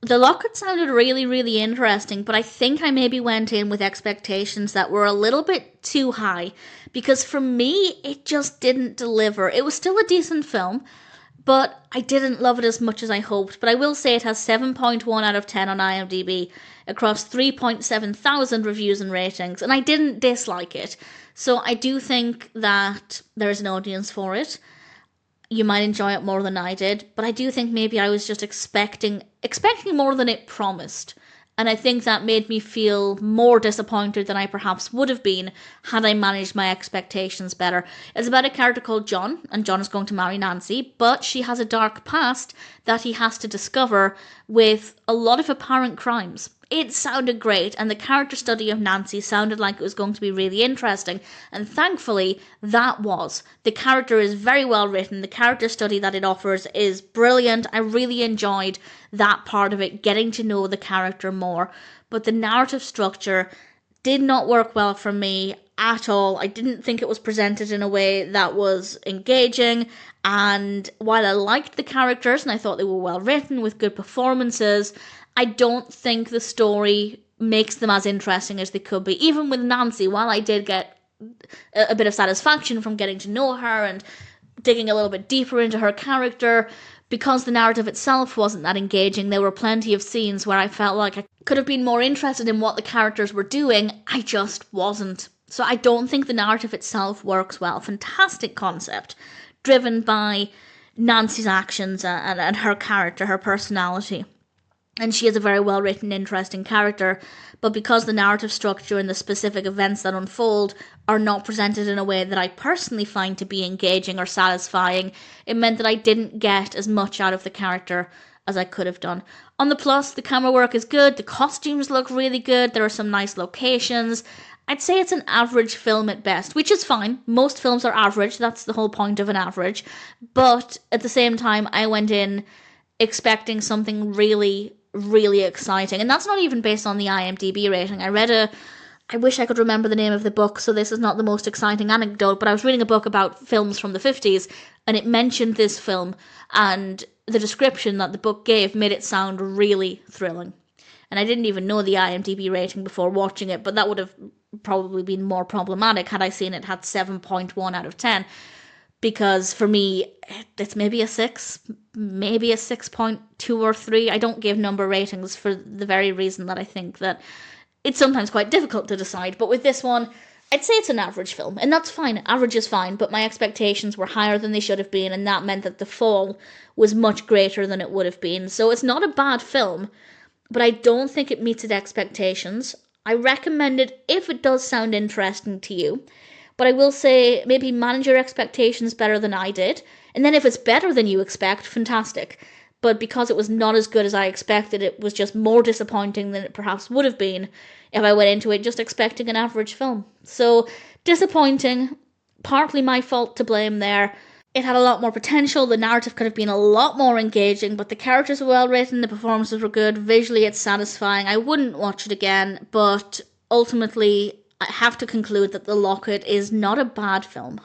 The Locket sounded really, really interesting, but I think I maybe went in with expectations that were a little bit too high, because for me, it just didn't deliver. It was still a decent film, but I didn't love it as much as I hoped. But I will say it has 7.1 out of 10 on IMDb across 3.7 thousand reviews and ratings, and I didn't dislike it. So I do think that there's an audience for it. You might enjoy it more than I did, but I do think maybe I was just expecting more than it promised. And I think that made me feel more disappointed than I perhaps would have been had I managed my expectations better. It's about a character called John, and John is going to marry Nancy, but she has a dark past that he has to discover with a lot of apparent crimes. It sounded great, and the character study of Nancy sounded like it was going to be really interesting, and thankfully, that was. The character is very well written, the character study that it offers is brilliant. I really enjoyed that part of it, getting to know the character more, but the narrative structure did not work well for me at all. I didn't think it was presented in a way that was engaging, and while I liked the characters and I thought they were well written with good performances, I don't think the story makes them as interesting as they could be. Even with Nancy, while I did get a bit of satisfaction from getting to know her and digging a little bit deeper into her character, because the narrative itself wasn't that engaging, there were plenty of scenes where I felt like I could have been more interested in what the characters were doing. I just wasn't. So I don't think the narrative itself works well. Fantastic concept, driven by Nancy's actions and her character, her personality. And she is a very well-written, interesting character, but because the narrative structure and the specific events that unfold are not presented in a way that I personally find to be engaging or satisfying, it meant that I didn't get as much out of the character as I could have done. On the plus, the camera work is good, the costumes look really good, there are some nice locations. I'd say it's an average film at best, which is fine. Most films are average, that's the whole point of an average. But at the same time, I went in expecting something really, really exciting. And that's not even based on the IMDb rating. I wish I could remember the name of the book, so this is not the most exciting anecdote, but I was reading a book about films from the 50s, and it mentioned this film, and the description that the book gave made it sound really thrilling. And I didn't even know the IMDb rating before watching it, but that would have probably been more problematic had I seen it had 7.1 out of 10. Because for me, it's maybe a 6, maybe a 6.2 or 3. I don't give number ratings for the very reason that I think that it's sometimes quite difficult to decide. But with this one, I'd say it's an average film, and that's fine. Average is fine, but my expectations were higher than they should have been, and that meant that the fall was much greater than it would have been. So it's not a bad film, but I don't think it meets its expectations. I recommend it if it does sound interesting to you. But I will say, maybe manage your expectations better than I did. And then if it's better than you expect, fantastic. But because it was not as good as I expected, it was just more disappointing than it perhaps would have been if I went into it just expecting an average film. So, disappointing. Partly my fault to blame there. It had a lot more potential, the narrative could have been a lot more engaging, but the characters were well written, the performances were good, visually it's satisfying. I wouldn't watch it again, but ultimately I have to conclude that The Locket is not a bad film.